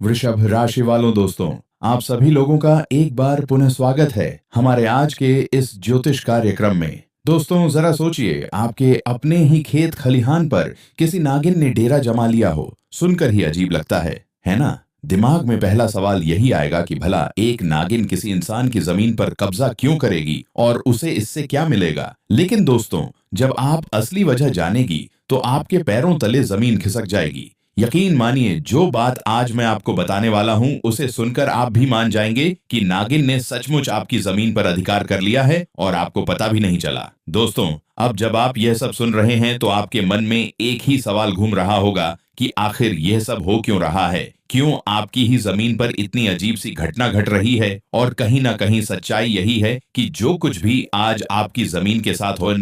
वृषभ राशि वालों दोस्तों, आप सभी लोगों का एक बार पुनः स्वागत है हमारे आज के इस ज्योतिष कार्यक्रम में। दोस्तों जरा सोचिए, आपके अपने ही खेत खलिहान पर किसी नागिन ने डेरा जमा लिया हो। सुनकर ही अजीब लगता है ना? दिमाग में पहला सवाल यही आएगा कि भला एक नागिन किसी इंसान की जमीन पर कब्जा क्यों करेगी और उसे इससे क्या मिलेगा। लेकिन दोस्तों, जब आप असली वजह जानेगी तो आपके पैरों तले जमीन खिसक जाएगी। यकीन मानिए, जो बात आज मैं आपको बताने वाला हूं उसे सुनकर आप भी मान जाएंगे कि नागिन ने सचमुच आपकी जमीन पर अधिकार कर लिया है और आपको पता भी नहीं चला। दोस्तों, अब जब आप यह सब सुन रहे हैं तो आपके मन में एक ही सवाल घूम रहा होगा कि आखिर यह सब हो क्यों रहा है, क्यों आपकी ही जमीन पर इतनी अजीब सी घटना घट रही है। और कहीं ना कहीं सच्चाई यही है कि जो कुछ भी आज आपकी जमीन के साथ हो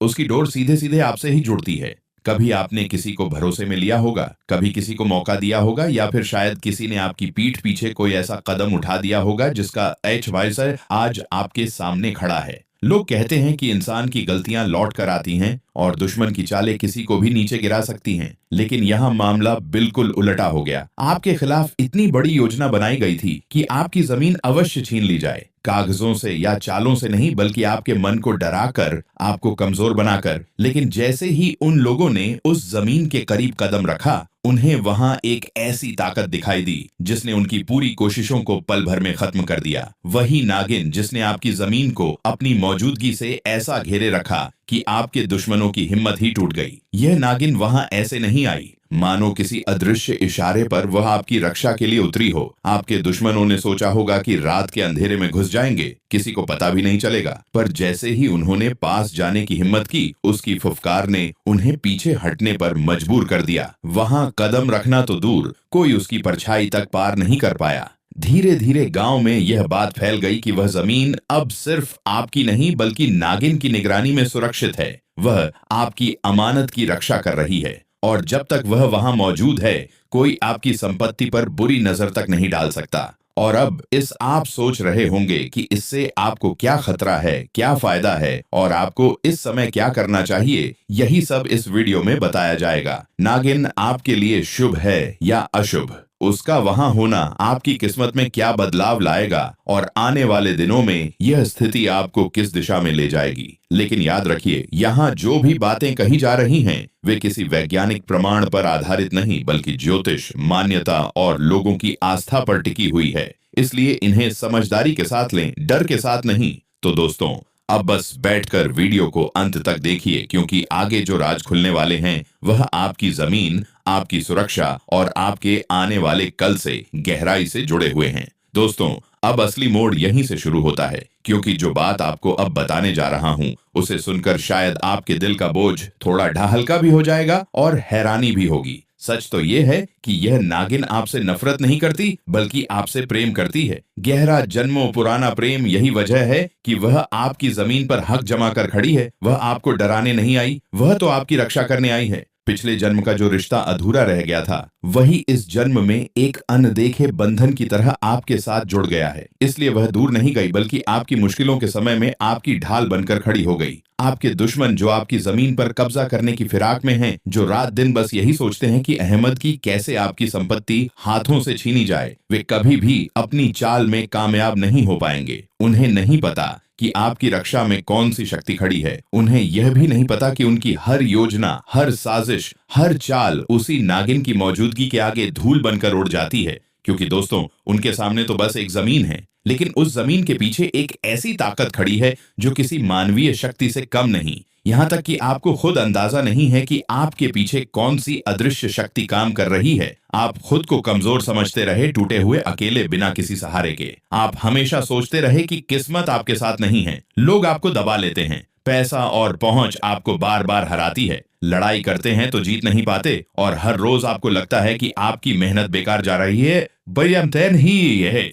उसकी डोर सीधे सीधे आपसे ही जुड़ती है। कभी आपने किसी को भरोसे में लिया होगा, कभी किसी को मौका दिया होगा, या फिर शायद किसी ने आपकी पीठ पीछे कोई ऐसा कदम उठा दिया होगा जिसका एच वाइसर आज आपके सामने खड़ा है। लोग कहते हैं कि इंसान की गलतियां लौट कर आती हैं और दुश्मन की चालें किसी को भी नीचे गिरा सकती हैं। लेकिन यहाँ मामला बिल्कुल उल्टा हो गया। आपके खिलाफ इतनी बड़ी योजना बनाई गई थी कि आपकी जमीन अवश्य छीन ली जाए, कागजों से या चालों से नहीं, बल्कि आपके मन को डराकर, आपको कमजोर बनाकर। लेकिन जैसे ही उन लोगों ने उस जमीन के करीब कदम रखा, उन्हें वहां एक ऐसी ताकत दिखाई दी जिसने उनकी पूरी कोशिशों को पल भर में खत्म कर दिया। वही नागिन जिसने आपकी जमीन को अपनी मौजूदगी से ऐसा घेरे रखा कि आपके दुश्मनों की हिम्मत ही टूट गई। यह नागिन वहां ऐसे नहीं आई, मानो किसी अदृश्य इशारे पर वह आपकी रक्षा के लिए उतरी हो। आपके दुश्मनों ने सोचा होगा कि रात के अंधेरे में घुस जाएंगे, किसी को पता भी नहीं चलेगा। पर जैसे ही उन्होंने पास जाने की हिम्मत की, उसकी फुफकार ने उन्हें पीछे हटने पर मजबूर कर दिया। वहां कदम रखना तो दूर, कोई उसकी परछाई तक पार नहीं कर पाया। धीरे धीरे गांव में यह बात फैल गई कि वह जमीन अब सिर्फ आपकी नहीं बल्कि नागिन की निगरानी में सुरक्षित है। वह आपकी अमानत की रक्षा कर रही है और जब तक वह वहां मौजूद है, कोई आपकी संपत्ति पर बुरी नजर तक नहीं डाल सकता। और अब आप सोच रहे होंगे कि इससे आपको क्या खतरा है, क्या फायदा है और आपको इस समय क्या करना चाहिए। यही सब इस वीडियो में बताया जाएगा। नागिन आपके लिए शुभ है या अशुभ, उसका वहां होना आपकी किस्मत में क्या बदलाव लाएगा और आने वाले दिनों में यह स्थिति आपको किस दिशा में ले जाएगी। लेकिन याद रखिए, यहाँ जो भी बातें कही जा रही हैं वे किसी वैज्ञानिक प्रमाण पर आधारित नहीं बल्कि ज्योतिष, मान्यता और लोगों की आस्था पर टिकी हुई है। इसलिए इन्हें समझदारी के साथ लें, डर के साथ नहीं। तो दोस्तों, अब बस बैठकर वीडियो को अंत तक देखिए, क्योंकि आगे जो राज खुलने वाले हैं वह आपकी जमीन, आपकी सुरक्षा और आपके आने वाले कल से गहराई से जुड़े हुए हैं। दोस्तों, अब असली मोड़ यहीं से शुरू होता है, क्योंकि जो बात आपको अब बताने जा रहा हूं उसे सुनकर शायद आपके दिल का बोझ थोड़ा हल्का भी हो जाएगा और हैरानी भी होगी। सच तो यह है कि यह नागिन आपसे नफरत नहीं करती बल्कि आपसे प्रेम करती है। गहरा जन्मों पुराना प्रेम। यही वजह है कि वह आपकी जमीन पर हक जमा कर खड़ी है। वह आपको डराने नहीं आई, वह तो आपकी रक्षा करने आई है। पिछले जन्म का जो रिश्ता अधूरा रह गया था, वही इस जन्म में एक अनदेखे बंधन की तरह आपके साथ जुड़ गया है। इसलिए वह दूर नहीं गई बल्कि आपकी मुश्किलों के समय में आपकी ढाल बनकर खड़ी हो गई। आपके दुश्मन जो आपकी जमीन पर कब्जा करने की फिराक में हैं, जो रात दिन बस यही सोचते हैं कि अहमद की कैसे आपकी संपत्ति हाथों से छीनी जाए, वे कभी भी अपनी चाल में कामयाब नहीं हो पाएंगे। उन्हें नहीं पता कि आपकी रक्षा में कौन सी शक्ति खड़ी है। उन्हें यह भी नहीं पता कि उनकी हर योजना, हर साजिश, हर चाल उसी नागिन की मौजूदगी के आगे धूल बनकर उड़ जाती है। क्योंकि दोस्तों, उनके सामने तो बस एक जमीन है, लेकिन उस जमीन के पीछे एक ऐसी ताकत खड़ी है जो किसी मानवीय शक्ति से कम नहीं। यहाँ तक कि आपको खुद अंदाजा नहीं है कि आपके पीछे कौन सी अदृश्य शक्ति काम कर रही है। आप खुद को कमजोर समझते रहे, टूटे हुए, अकेले, बिना किसी सहारे के। आप हमेशा सोचते रहे कि किस्मत आपके साथ नहीं है। लोग आपको दबा लेते हैं, पैसा और पहुंच आपको बार बार हराती है। लड़ाई करते हैं तो जीत नहीं पाते और हर रोज आपको लगता है कि आपकी मेहनत बेकार जा रही है। बयामतैन ही है,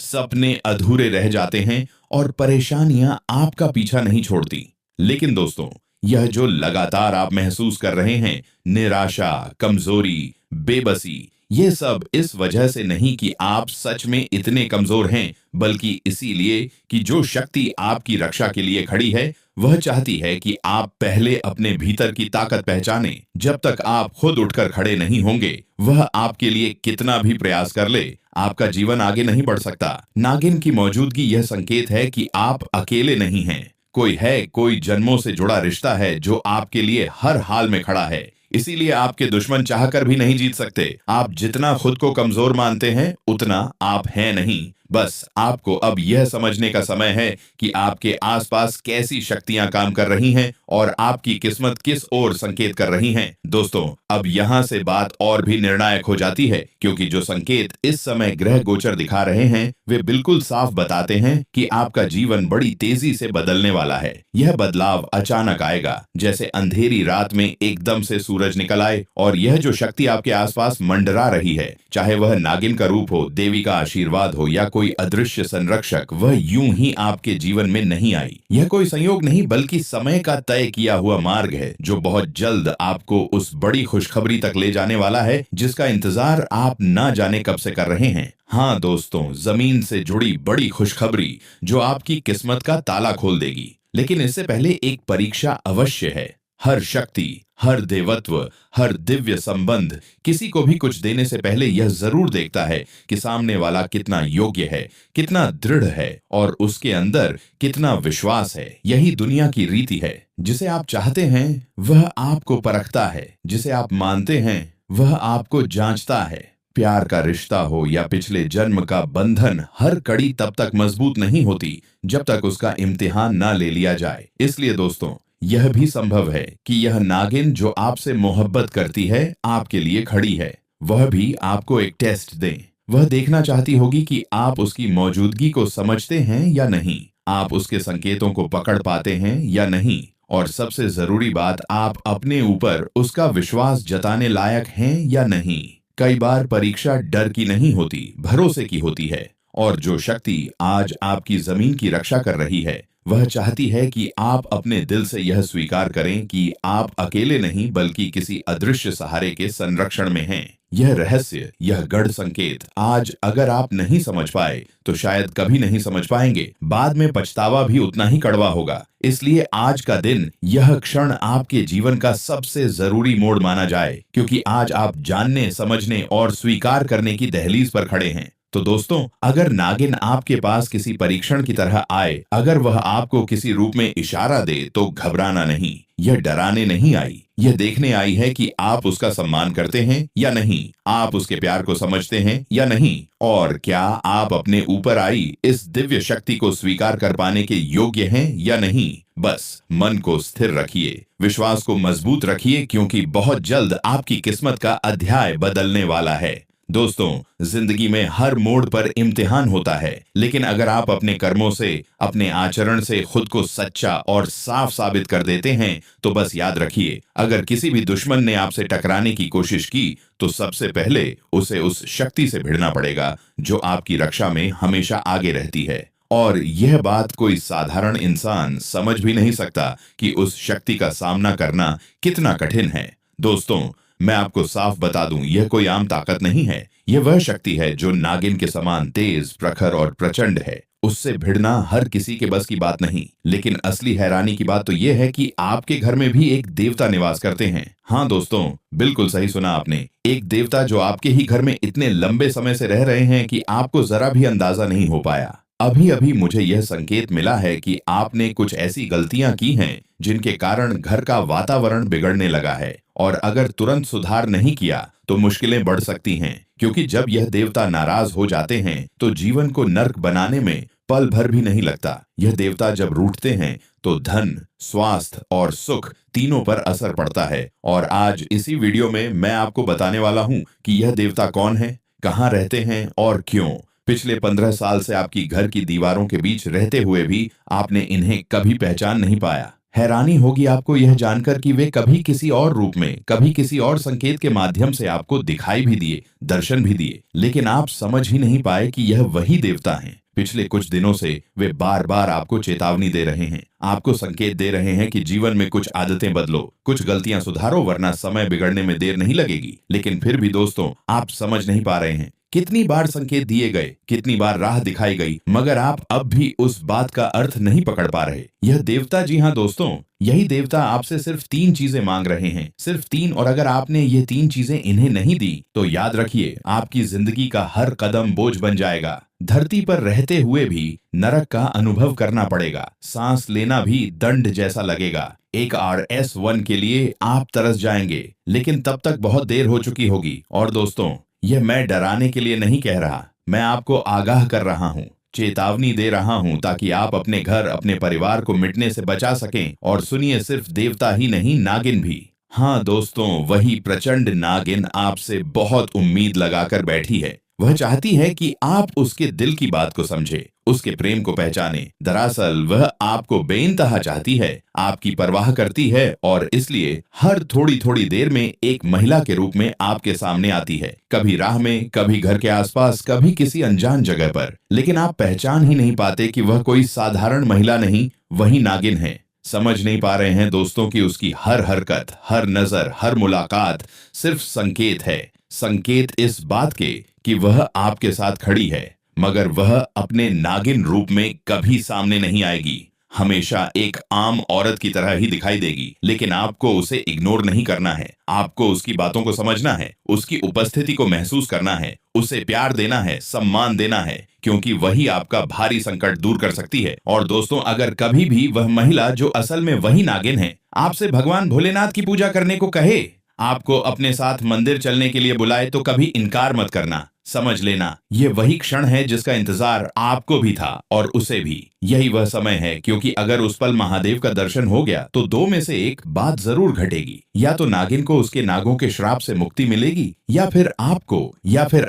सपने अधूरे रह जाते हैं और परेशानियां आपका पीछा नहीं छोड़ती। लेकिन दोस्तों, यह जो लगातार आप महसूस कर रहे हैं, निराशा, कमजोरी, बेबसी, ये सब इस वजह से नहीं कि आप सच में इतने कमजोर हैं, बल्कि इसीलिए कि जो शक्ति आपकी रक्षा के लिए खड़ी है वह चाहती है कि आप पहले अपने भीतर की ताकत पहचानें। जब तक आप खुद उठकर खड़े नहीं होंगे, वह आपके लिए कितना भी प्रयास कर ले, आपका जीवन आगे नहीं बढ़ सकता। नागिन की मौजूदगी यह संकेत है कि आप अकेले नहीं हैं। कोई जन्मों से जुड़ा रिश्ता है जो आपके लिए हर हाल में खड़ा है। इसीलिए आपके दुश्मन चाहकर भी नहीं जीत सकते। आप जितना खुद को कमजोर मानते हैं, उतना आप हैं नहीं। बस आपको अब यह समझने का समय है कि आपके आसपास कैसी शक्तियां काम कर रही हैं और आपकी किस्मत किस ओर संकेत कर रही हैं। दोस्तों, अब यहां से बात और भी निर्णायक हो जाती है, क्योंकि जो संकेत इस समय ग्रह गोचर दिखा रहे हैं वे बिल्कुल साफ बताते हैं कि आपका जीवन बड़ी तेजी से बदलने वाला है। यह बदलाव अचानक आएगा, जैसे अंधेरी रात में एकदम से सूरज निकल आए। और यह जो शक्ति आपके आसपास मंडरा रही है, चाहे वह नागिन का रूप हो, देवी का आशीर्वाद हो या कोई अदृश्य संरक्षक, वह यूं ही आपके जीवन में नहीं आई। यह कोई संयोग नहीं, बल्कि समय का तय किया हुआ मार्ग है, जो बहुत जल्द आपको उस बड़ी खुशखबरी तक ले जाने वाला है जिसका इंतजार आप ना जाने कब से कर रहे हैं। हाँ दोस्तों, जमीन से जुड़ी बड़ी खुशखबरी जो आपकी किस्मत का ताला खोल देगी। लेकिन इससे पहले एक परीक्षा अवश्य है। हर शक्ति, हर देवत्व, हर दिव्य संबंध किसी को भी कुछ देने से पहले यह जरूर देखता है कि सामने वाला कितना योग्य है, कितना दृढ़ है और उसके अंदर कितना विश्वास है। यही दुनिया की रीति है। जिसे आप चाहते हैं वह आपको परखता है, जिसे आप मानते हैं वह आपको जांचता है। प्यार का रिश्ता हो या पिछले जन्म का बंधन, हर कड़ी तब तक मजबूत नहीं होती जब तक उसका इम्तिहान ना ले लिया जाए। इसलिए दोस्तों, यह भी संभव है कि यह नागिन जो आपसे मोहब्बत करती है, आपके लिए खड़ी है। वह भी आपको एक टेस्ट दे। वह देखना चाहती होगी कि आप उसकी मौजूदगी को समझते हैं या नहीं, आप उसके संकेतों को पकड़ पाते हैं या नहीं, और सबसे जरूरी बात, आप अपने ऊपर उसका विश्वास जताने लायक हैं या नहीं। कई बार परीक्षा डर की नहीं होती, भरोसे की होती है। और जो शक्ति आज आपकी जमीन की रक्षा कर रही है, वह चाहती है कि आप अपने दिल से यह स्वीकार करें कि आप अकेले नहीं, बल्कि किसी अदृश्य सहारे के संरक्षण में हैं। यह रहस्य, यह गढ़ संकेत आज अगर आप नहीं समझ पाए तो शायद कभी नहीं समझ पाएंगे। बाद में पछतावा भी उतना ही कड़वा होगा। इसलिए आज का दिन, यह क्षण आपके जीवन का सबसे जरूरी मोड़ माना जाए, क्योंकि आज आप जानने, समझने और स्वीकार करने की दहलीज पर खड़े हैं। तो दोस्तों, अगर नागिन आपके पास किसी परीक्षण की तरह आए, अगर वह आपको किसी रूप में इशारा दे, तो घबराना नहीं। यह डराने नहीं आई, यह देखने आई है कि आप उसका सम्मान करते हैं या नहीं, आप उसके प्यार को समझते हैं या नहीं, और क्या आप अपने ऊपर आई इस दिव्य शक्ति को स्वीकार कर पाने के योग्य हैं या नहीं। बस मन को स्थिर रखिए, विश्वास को मजबूत रखिए, क्योंकि बहुत जल्द आपकी किस्मत का अध्याय बदलने वाला है। दोस्तों, जिंदगी में हर मोड़ पर इम्तिहान होता है, लेकिन अगर आप अपने कर्मों से, अपने आचरण से खुद को सच्चा और साफ साबित कर देते हैं, तो बस याद रखिए, अगर किसी भी दुश्मन ने आपसे टकराने की कोशिश की, तो सबसे पहले उसे उस शक्ति से भिड़ना पड़ेगा जो आपकी रक्षा में हमेशा आगे रहती है। और यह बात कोई साधारण इंसान समझ भी नहीं सकता कि उस शक्ति का सामना करना कितना कठिन है। दोस्तों, मैं आपको साफ बता दूं, यह कोई आम ताकत नहीं है। यह वह शक्ति है जो नागिन के समान तेज, प्रखर और प्रचंड है। उससे भिड़ना हर किसी के बस की बात नहीं। लेकिन असली हैरानी की बात तो यह है कि आपके घर में भी एक देवता निवास करते हैं। हाँ दोस्तों, बिल्कुल सही सुना आपने। एक देवता जो आपके ही घर में इतने लंबे समय से रह रहे हैं कि आपको जरा भी अंदाजा नहीं हो पाया। अभी अभी मुझे यह संकेत मिला है कि आपने कुछ ऐसी गलतियां की हैं जिनके कारण घर का वातावरण बिगड़ने लगा है, और अगर तुरंत सुधार नहीं किया तो मुश्किलें बढ़ सकती हैं। क्योंकि जब यह देवता नाराज हो जाते हैं तो जीवन को नर्क बनाने में पल भर भी नहीं लगता। यह देवता जब रूठते हैं तो धन, स्वास्थ्य और सुख तीनों पर असर पड़ता है। और आज इसी वीडियो में मैं आपको बताने वाला हूं कि यह देवता कौन है, कहां रहते हैं और क्यों। पिछले 15 साल से आपकी घर की दीवारों के बीच रहते हुए भी आपने इन्हें कभी पहचान नहीं पाया, हैरानी होगी आपको यह जानकर कि वे कभी किसी और रूप में, कभी किसी और संकेत के माध्यम से आपको दिखाई भी दिए, दर्शन भी दिए, लेकिन आप समझ ही नहीं पाए कि यह वही देवता हैं। पिछले कुछ दिनों से वे बार बार आपको चेतावनी दे रहे हैं, आपको संकेत दे रहे हैं कि जीवन में कुछ आदतें बदलो, कुछ गलतियां सुधारो, वरना समय बिगड़ने में देर नहीं लगेगी। लेकिन फिर भी दोस्तों, आप समझ नहीं पा रहे हैं। कितनी बार संकेत दिए गए, कितनी बार राह दिखाई गई, मगर आप अब भी उस बात का अर्थ नहीं पकड़ पा रहे। यह देवता, जी हाँ दोस्तों, यही देवता आपसे सिर्फ 3 चीजें मांग रहे हैं, सिर्फ 3। और अगर आपने ये 3 चीजें इन्हें नहीं दी तो याद रखिए, आपकी जिंदगी का हर कदम बोझ बन जाएगा। धरती पर रहते हुए भी नरक का अनुभव करना पड़ेगा, सांस लेना भी दंड जैसा लगेगा। एक RS1 के लिए आप तरस जाएंगे, लेकिन तब तक बहुत देर हो चुकी होगी। और दोस्तों, यह मैं डराने के लिए नहीं कह रहा, मैं आपको आगाह कर रहा हूँ, चेतावनी दे रहा हूँ, ताकि आप अपने घर, अपने परिवार को मिटने से बचा सकें। और सुनिए, सिर्फ देवता ही नहीं, नागिन भी। हाँ दोस्तों, वही प्रचंड नागिन आपसे बहुत उम्मीद लगाकर बैठी है। वह चाहती है कि आप उसके दिल की बात को समझे, उसके प्रेम को पहचाने। दरअसल वह आपको बेइंतहा चाहती है, आपकी परवाह करती है, और इसलिए हर थोड़ी थोड़ी देर में एक महिला के रूप में आपके सामने आती है, कभी राह में, कभी घर के आसपास, कभी किसी अनजान जगह पर। लेकिन आप पहचान ही नहीं पाते कि वह कोई साधारण महिला नहीं, वही नागिन है। समझ नहीं पा रहे हैं दोस्तों कि उसकी हर हरकत, हर नजर, हर मुलाकात सिर्फ संकेत है। संकेत इस बात के कि वह आपके साथ खड़ी है, मगर वह अपने नागिन रूप में कभी सामने नहीं आएगी। हमेशा एक आम औरत की तरह ही दिखाई देगी, लेकिन आपको उसे इग्नोर नहीं करना है। आपको उसकी बातों को समझना है, उसकी उपस्थिति को महसूस करना है, उसे प्यार देना है, सम्मान देना है, क्योंकि वही आपका भारी संकट दूर कर सकती है। और दोस्तों, अगर कभी भी वह महिला, जो असल में वही नागिन है, आपसे भगवान भोलेनाथ की पूजा करने को कहे, आपको अपने साथ मंदिर चलने के लिए बुलाए, तो कभी इनकार मत करना। समझ लेना, ये वही क्षण है जिसका इंतजार आपको भी था और उसे भी। यही वह समय है, क्योंकि अगर उस पल महादेव का दर्शन हो गया तो 2 में से एक बात जरूर घटेगी। या तो नागिन को उसके नागों के श्राप से मुक्ति मिलेगी, या फिर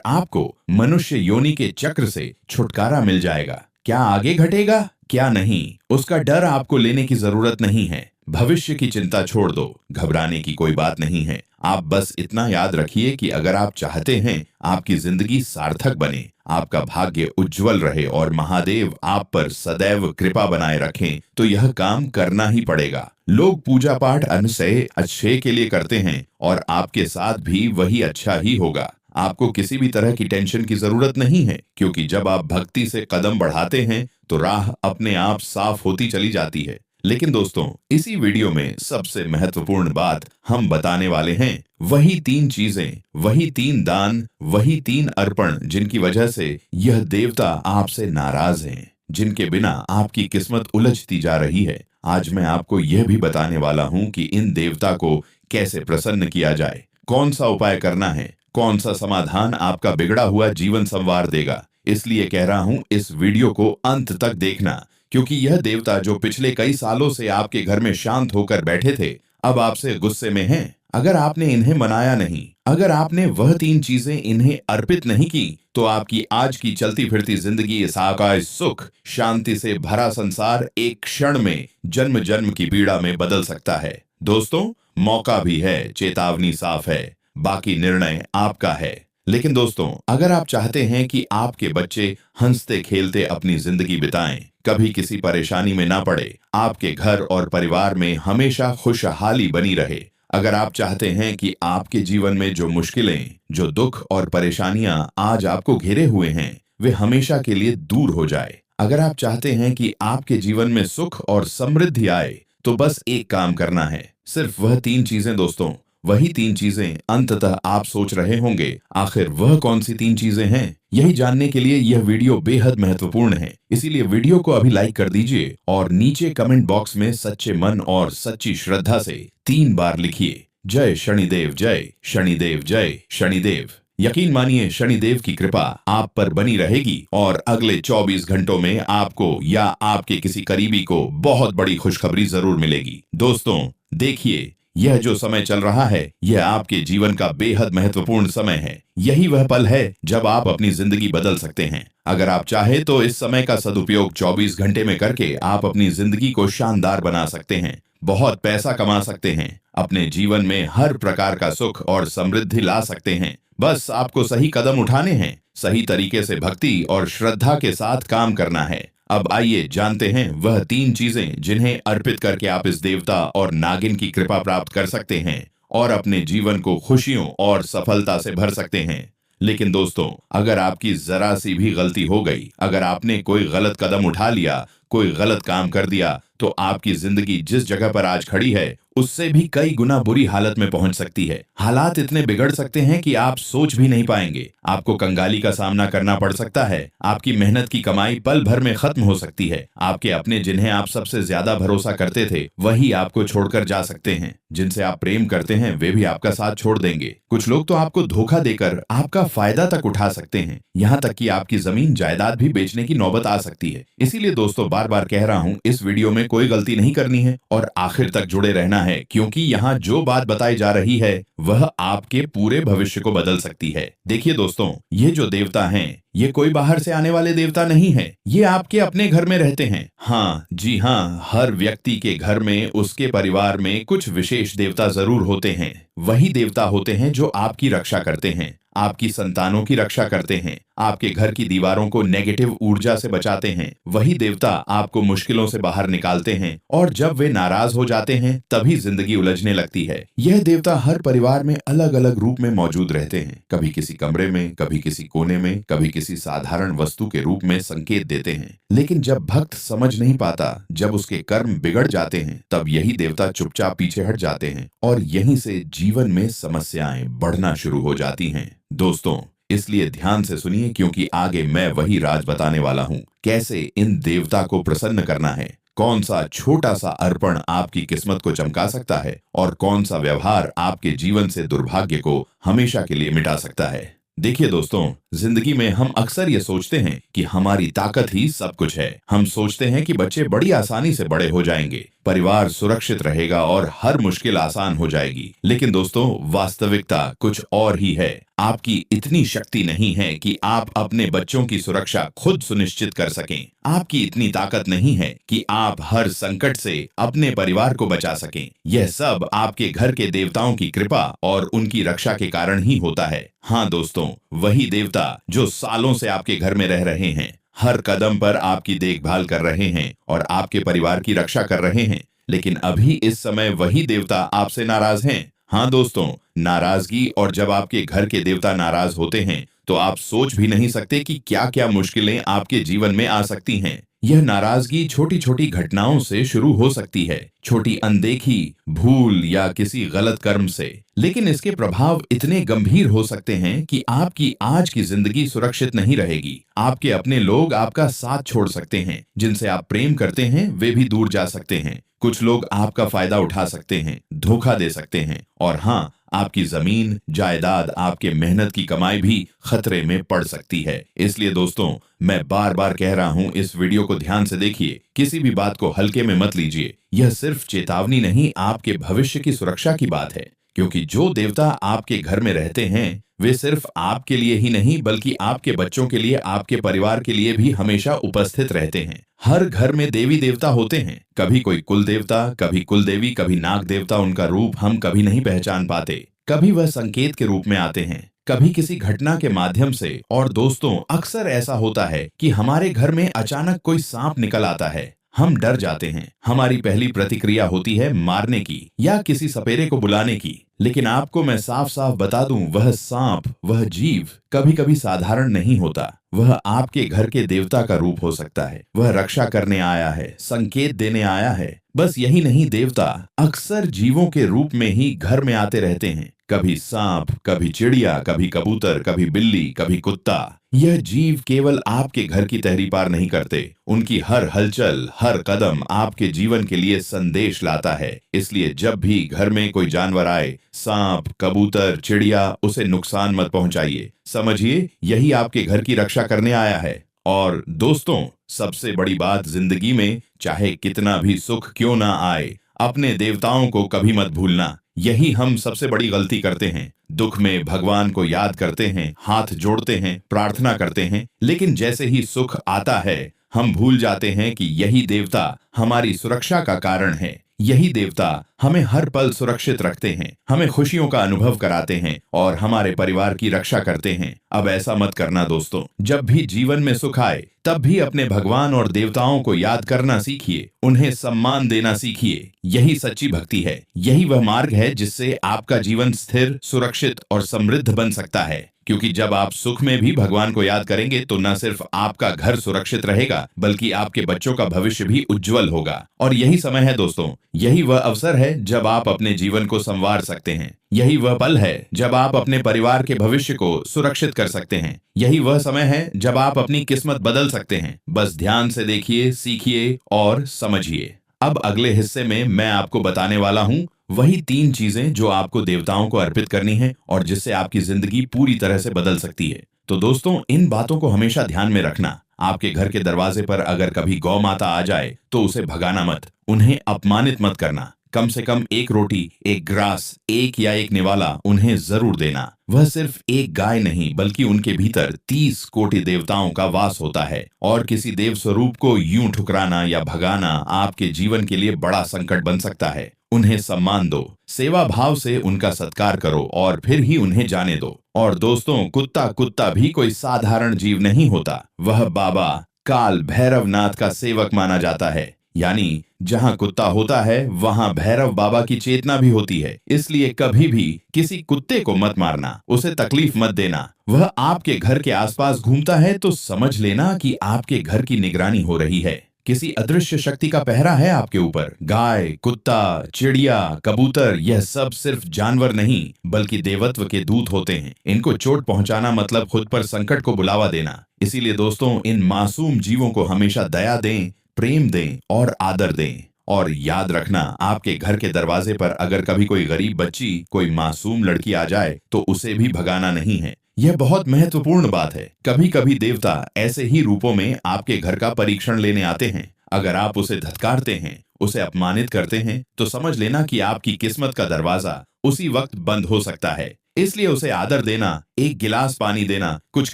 आपको मनुष्य योनि के चक्र से छुटकारा मिल जाएगा। क्या आगे घटेगा, क्या नहीं, उसका डर आपको लेने की जरूरत नहीं है। भविष्य की चिंता छोड़ दो, घबराने की कोई बात नहीं है। आप बस इतना याद रखिए कि अगर आप चाहते हैं आपकी जिंदगी सार्थक बने, आपका भाग्य उज्जवल रहे और महादेव आप पर सदैव कृपा बनाए रखें, तो यह काम करना ही पड़ेगा। लोग पूजा पाठ अनसय अच्छे के लिए करते हैं, और आपके साथ भी वही अच्छा ही होगा। आपको किसी भी तरह की टेंशन की जरूरत नहीं है, क्योंकि जब आप भक्ति से कदम बढ़ाते हैं तो राह अपने आप साफ होती चली जाती है। लेकिन दोस्तों, इसी वीडियो में सबसे महत्वपूर्ण बात हम बताने वाले हैं, वही 3 चीजें, वही 3 दान, वही 3 अर्पण, जिनकी वजह से यह देवता आपसे नाराज हैं, जिनके बिना आपकी किस्मत उलझती जा रही है। आज मैं आपको यह भी बताने वाला हूं कि इन देवता को कैसे प्रसन्न किया जाए, कौन सा उपाय करना है, कौन सा समाधान आपका बिगड़ा हुआ जीवन संवार देगा। इसलिए कह रहा हूं, इस वीडियो को अंत तक देखना, क्योंकि यह देवता जो पिछले कई सालों से आपके घर में शांत होकर बैठे थे, अब आपसे गुस्से में हैं। अगर आपने इन्हें मनाया नहीं, अगर आपने वह 3 चीजें इन्हें अर्पित नहीं की, तो आपकी आज की चलती फिरती जिंदगी, आकाश, सुख, शांति से भरा संसार एक क्षण में जन्म जन्म की पीड़ा में बदल सकता है। दोस्तों, मौका भी है, चेतावनी साफ है, बाकी निर्णय आपका है। लेकिन दोस्तों, अगर आप चाहते हैं कि आपके बच्चे हंसते खेलते अपनी जिंदगी बिताएं, कभी किसी परेशानी में ना पड़े, आपके घर और परिवार में हमेशा खुशहाली बनी रहे, अगर आप चाहते हैं कि आपके जीवन में जो मुश्किलें, जो दुख और परेशानियां आज आपको घेरे हुए हैं, वे हमेशा के लिए दूर हो जाए, अगर आप चाहते हैं कि आपके जीवन में सुख और समृद्धि आए, तो बस एक काम करना है, सिर्फ वह 3 चीजें दोस्तों, वही 3 चीजें। अंततः आप सोच रहे होंगे, आखिर वह कौन सी 3 चीजें हैं? यही जानने के लिए यह वीडियो बेहद महत्वपूर्ण है। इसीलिए वीडियो को अभी लाइक कर दीजिए और नीचे कमेंट बॉक्स में सच्चे मन और सच्ची श्रद्धा से 3 बार लिखिए, जय शनिदेव, जय शनिदेव, जय शनिदेव। यकीन मानिए, शनिदेव की कृपा आप पर बनी रहेगी और अगले 24 घंटों में आपको या आपके किसी करीबी को बहुत बड़ी खुशखबरी जरूर मिलेगी। दोस्तों देखिए, यह जो समय चल रहा है, यह आपके जीवन का बेहद महत्वपूर्ण समय है। यही वह पल है जब आप अपनी जिंदगी बदल सकते हैं। अगर आप चाहे तो इस समय का सदुपयोग 24 घंटे में करके आप अपनी जिंदगी को शानदार बना सकते हैं। बहुत पैसा कमा सकते हैं, अपने जीवन में हर प्रकार का सुख और समृद्धि ला सकते हैं। बस आपको सही कदम उठाने हैं, सही तरीके से भक्ति और श्रद्धा के साथ काम करना है। अब आइए जानते हैं वह 3 चीजें जिन्हें अर्पित करके आप इस देवता और नागिन की कृपा प्राप्त कर सकते हैं और अपने जीवन को खुशियों और सफलता से भर सकते हैं। लेकिन दोस्तों, अगर आपकी जरा सी भी गलती हो गई, अगर आपने कोई गलत कदम उठा लिया, कोई गलत काम कर दिया, तो आपकी जिंदगी जिस जगह पर आज खड़ी है उससे भी कई गुना बुरी हालत में पहुंच सकती है। हालात इतने बिगड़ सकते हैं कि आप सोच भी नहीं पाएंगे। आपको कंगाली का सामना करना पड़ सकता है, आपकी मेहनत की कमाई पल भर में खत्म हो सकती है, आपके अपने जिन्हें आप सबसे ज्यादा भरोसा करते थे वही आपको छोड़कर जा सकते हैं, जिनसे आप प्रेम करते हैं वे भी आपका साथ छोड़ देंगे। कुछ लोग तो आपको धोखा देकर आपका फायदा तक उठा सकते हैं, यहाँ तक कि आपकी जमीन जायदाद भी बेचने की नौबत आ सकती है। इसीलिए दोस्तों, बार बार कह रहा हूँ, इस वीडियो में कोई गलती नहीं करनी है और आखिर तक जुड़े रहना है, क्योंकि यहाँ जो बात बताई जा रही है वह आपके पूरे भविष्य को बदल सकती है। देखिए दोस्तों, ये जो देवता हैं, ये कोई बाहर से आने वाले देवता नहीं है, ये आपके अपने घर में रहते हैं। हाँ जी हाँ, हर व्यक्ति के घर में, उसके परिवार में कुछ विशेष देवता जरूर होते हैं। वही देवता होते हैं जो आपकी रक्षा करते हैं, आपकी संतानों की रक्षा करते हैं, आपके घर की दीवारों को नेगेटिव ऊर्जा से बचाते हैं। वही देवता आपको मुश्किलों से बाहर निकालते हैं और जब वे नाराज हो जाते हैं तभी जिंदगी उलझने लगती है। यह देवता हर परिवार में अलग अलग रूप में मौजूद रहते हैं, कभी किसी कमरे में, कभी किसी कोने में, कभी किसी साधारण वस्तु के रूप में संकेत देते हैं। लेकिन जब भक्त समझ नहीं पाता, जब उसके कर्म बिगड़ जाते हैं, तब यही देवता चुपचाप पीछे हट जाते हैं और यहीं से जीवन में समस्याएं बढ़ना शुरू हो जाती हैं। दोस्तों, इसलिए ध्यान से सुनिए, क्योंकि आगे मैं वही राज बताने वाला हूँ, कैसे इन देवता को प्रसन्न करना है, कौन सा छोटा सा अर्पण आपकी किस्मत को चमका सकता है और कौन सा व्यवहार आपके जीवन से दुर्भाग्य को हमेशा के लिए मिटा सकता है। देखिए दोस्तों, जिंदगी में हम अक्सर ये सोचते हैं कि हमारी ताकत ही सब कुछ है। हम सोचते हैं कि बच्चे बड़ी आसानी से बड़े हो जाएंगे, परिवार सुरक्षित रहेगा और हर मुश्किल आसान हो जाएगी। लेकिन दोस्तों, वास्तविकता कुछ और ही है। आपकी इतनी शक्ति नहीं है कि आप अपने बच्चों की सुरक्षा खुद सुनिश्चित कर सकें। आपकी इतनी ताकत नहीं है कि आप हर संकट से अपने परिवार को बचा सकें। यह सब आपके घर के देवताओं की कृपा और उनकी रक्षा के कारण ही होता है। हाँ दोस्तों, वही देवता जो सालों से आपके घर में रह रहे हैं, हर कदम पर आपकी देखभाल कर रहे हैं और आपके परिवार की रक्षा कर रहे हैं। लेकिन अभी इस समय वही देवता आपसे नाराज हैं। हाँ दोस्तों, नाराजगी, और जब आपके घर के देवता नाराज होते हैं तो आप सोच भी नहीं सकते कि क्या क्या मुश्किलें आपके जीवन में आ सकती हैं। यह नाराजगी छोटी छोटी घटनाओं से शुरू हो सकती है, छोटी अनदेखी, भूल या किसी गलत कर्म से, लेकिन इसके प्रभाव इतने गंभीर हो सकते हैं कि आपकी आज की जिंदगी सुरक्षित नहीं रहेगी। आपके अपने लोग आपका साथ छोड़ सकते हैं, जिनसे आप प्रेम करते हैं वे भी दूर जा सकते हैं। कुछ लोग आपका फायदा उठा सकते हैं, धोखा दे सकते हैं, और हाँ, आपकी जमीन, जायदाद, आपके मेहनत की कमाई भी खतरे में पड़ सकती है। इसलिए दोस्तों, मैं बार बार कह रहा हूं, इस वीडियो को ध्यान से देखिए, किसी भी बात को हल्के में मत लीजिए। यह सिर्फ चेतावनी नहीं, आपके भविष्य की सुरक्षा की बात है, क्योंकि जो देवता आपके घर में रहते हैं वे सिर्फ आपके लिए ही नहीं बल्कि आपके बच्चों के लिए, आपके परिवार के लिए भी हमेशा उपस्थित रहते हैं। हर घर में देवी देवता होते हैं, कभी कोई कुल देवता, कभी कुल देवी, कभी नाग देवता। उनका रूप हम कभी नहीं पहचान पाते, कभी वह संकेत के रूप में आते हैं, कभी किसी घटना के माध्यम से। और दोस्तों, अक्सर ऐसा होता है कि हमारे घर में अचानक कोई सांप निकल आता है, हम डर जाते हैं। हमारी पहली प्रतिक्रिया होती है मारने की या किसी सपेरे को बुलाने की। लेकिन आपको मैं साफ साफ बता दूं, वह सांप, वह जीव कभी कभी साधारण नहीं होता। वह आपके घर के देवता का रूप हो सकता है। वह रक्षा करने आया है, संकेत देने आया है। बस यही नहीं, देवता अक्सर जीवों के रूप में ही घर में आते रहते हैं। कभी सांप, कभी चिड़िया, कभी कबूतर, कभी बिल्ली, कभी कुत्ता। यह जीव केवल आपके घर की तहरी पार नहीं करते, उनकी हर हलचल, हर कदम आपके जीवन के लिए संदेश लाता है। इसलिए जब भी घर में कोई जानवर आए, सांप, कबूतर, चिड़िया, उसे नुकसान मत पहुंचाइए। समझिए, यही आपके घर की रक्षा करने आया है। और दोस्तों, सबसे बड़ी बात जिंदगी में, चाहे कितना भी सुख क्यों ना आए, अपने देवताओं को कभी मत भूलना। यही हम सबसे बड़ी गलती करते हैं। दुख में भगवान को याद करते हैं, हाथ जोड़ते हैं, प्रार्थना करते हैं, लेकिन जैसे ही सुख आता है हम भूल जाते हैं कि यही देवता हमारी सुरक्षा का कारण है। यही देवता हमें हर पल सुरक्षित रखते हैं, हमें खुशियों का अनुभव कराते हैं और हमारे परिवार की रक्षा करते हैं। अब ऐसा मत करना दोस्तों। जब भी जीवन में सुख आए तब भी अपने भगवान और देवताओं को याद करना सीखिए, उन्हें सम्मान देना सीखिए। यही सच्ची भक्ति है, यही वह मार्ग है जिससे आपका जीवन स्थिर, सुरक्षित और समृद्ध बन सकता है। क्योंकि जब आप सुख में भी भगवान को याद करेंगे तो न सिर्फ आपका घर सुरक्षित रहेगा बल्कि आपके बच्चों का भविष्य भी उज्जवल होगा। और यही समय है दोस्तों, यही वह अवसर है जब आप अपने जीवन को संवार सकते हैं। यही वह पल है जब आप अपने परिवार के भविष्य को सुरक्षित कर सकते हैं। यही वह समय है जब आप अपनी किस्मत बदल सकते हैं। बस ध्यान से देखिए, सीखिए और समझिए। अब अगले हिस्से में मैं आपको बताने वाला हूँ वही 3 चीजें जो आपको देवताओं को अर्पित करनी है और जिससे आपकी जिंदगी पूरी तरह से बदल सकती है। तो दोस्तों, इन बातों को हमेशा ध्यान में रखना। आपके घर के दरवाजे पर अगर कभी गौ माता आ जाए तो उसे भगाना मत, उन्हें अपमानित मत करना। कम से कम एक रोटी, एक ग्रास, एक या एक निवाला उन्हें जरूर देना। वह सिर्फ एक गाय नहीं बल्कि उनके भीतर 30 कोटि देवताओं का वास होता है और किसी देव स्वरूप को यूं ठुकराना या भगाना आपके जीवन के लिए बड़ा संकट बन सकता है। उन्हें सम्मान दो, सेवा भाव से उनका सत्कार करो और फिर ही उन्हें जाने दो। और दोस्तों, कुत्ता भी कोई साधारण जीव नहीं होता। वह बाबा काल भैरवनाथ का सेवक माना जाता है। यानी जहाँ कुत्ता होता है वहाँ भैरव बाबा की चेतना भी होती है। इसलिए कभी भी किसी कुत्ते को मत मारना, उसे तकलीफ मत देना। वह आपके घर के आसपास घूमता है तो समझ लेना कि आपके घर की निगरानी हो रही है। किसी अदृश्य शक्ति का पहरा है आपके ऊपर। गाय, कुत्ता, चिड़िया, कबूतर, यह सब सिर्फ जानवर नहीं बल्कि देवत्व के दूत होते हैं। इनको चोट पहुंचाना मतलब खुद पर संकट को बुलावा देना। इसीलिए दोस्तों, इन मासूम जीवों को हमेशा दया दें, प्रेम दें और आदर दें। और याद रखना, आपके घर के दरवाजे पर अगर कभी कोई गरीब बच्ची, कोई मासूम लड़की आ जाए तो उसे भी भगाना नहीं है। यह बहुत महत्वपूर्ण बात है। कभी कभी देवता ऐसे ही रूपों में आपके घर का परीक्षण लेने आते हैं। अगर आप उसे धत्कारते हैं, उसे अपमानित करते हैं तो समझ लेना कि आपकी किस्मत का दरवाजा उसी वक्त बंद हो सकता है। इसलिए उसे आदर देना, एक गिलास पानी देना, कुछ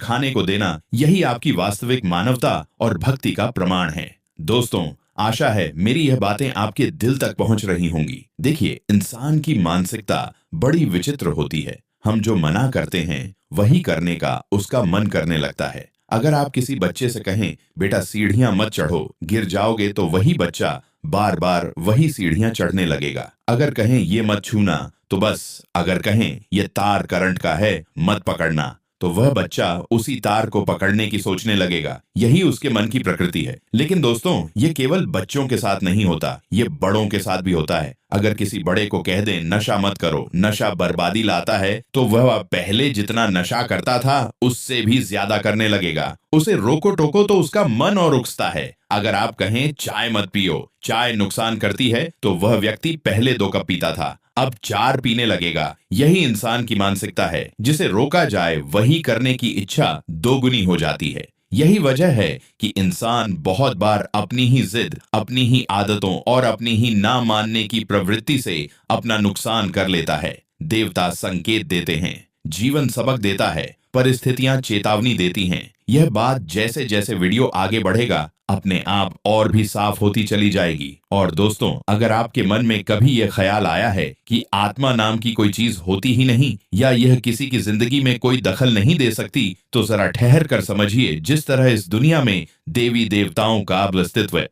खाने को देना, यही आपकी वास्तविक मानवता और भक्ति का प्रमाण है। दोस्तों, आशा है मेरी यह बातें आपके दिल तक पहुंच रही होंगी। देखिए, इंसान की मानसिकता बड़ी विचित्र होती है। हम जो मना करते हैं वही करने का उसका मन करने लगता है। अगर आप किसी बच्चे से कहें बेटा सीढ़ियां मत चढ़ो, गिर जाओगे, तो वही बच्चा बार बार वही सीढ़ियां चढ़ने लगेगा। अगर कहें ये मत छूना तो बस, अगर कहें ये तार करंट का है मत पकड़ना, तो वह बच्चा उसी तार को पकड़ने की सोचने लगेगा। यही उसके मन की प्रकृति है। लेकिन दोस्तों, ये केवल बच्चों के साथ नहीं होता, ये बड़ों के साथ भी होता है। अगर किसी बड़े को कह दें नशा मत करो, नशा बर्बादी लाता है, तो वह पहले जितना नशा करता था उससे भी ज्यादा करने लगेगा। उसे रोको टोको तो उसका मन और उकसता है। अगर आप कहें चाय मत पियो, चाय नुकसान करती है, तो वह व्यक्ति पहले 2 कप पीता था, अब 4 पीने लगेगा। यही इंसान की मानसिकता है। जिसे रोका जाए वही करने की इच्छा दोगुनी हो जाती है। यही वजह है कि इंसान बहुत बार अपनी ही जिद, अपनी ही आदतों और अपनी ही ना मानने की प्रवृत्ति से अपना नुकसान कर लेता है। देवता संकेत देते हैं, जीवन सबक देता है, परिस्थितियां चेतावनी देती हैं। यह बात जैसे जैसे वीडियो आगे बढ़ेगा अपने आप और भी साफ होती चली जाएगी। और दोस्तों, अगर आपके मन में कभी यह ख्याल आया है कि आत्मा नाम की कोई चीज होती ही नहीं या यह किसी की जिंदगी में कोई दखल नहीं दे सकती, तो जरा ठहर कर समझिए, जिस तरह इस दुनिया में देवी देवताओं का अब अस्तित्व है,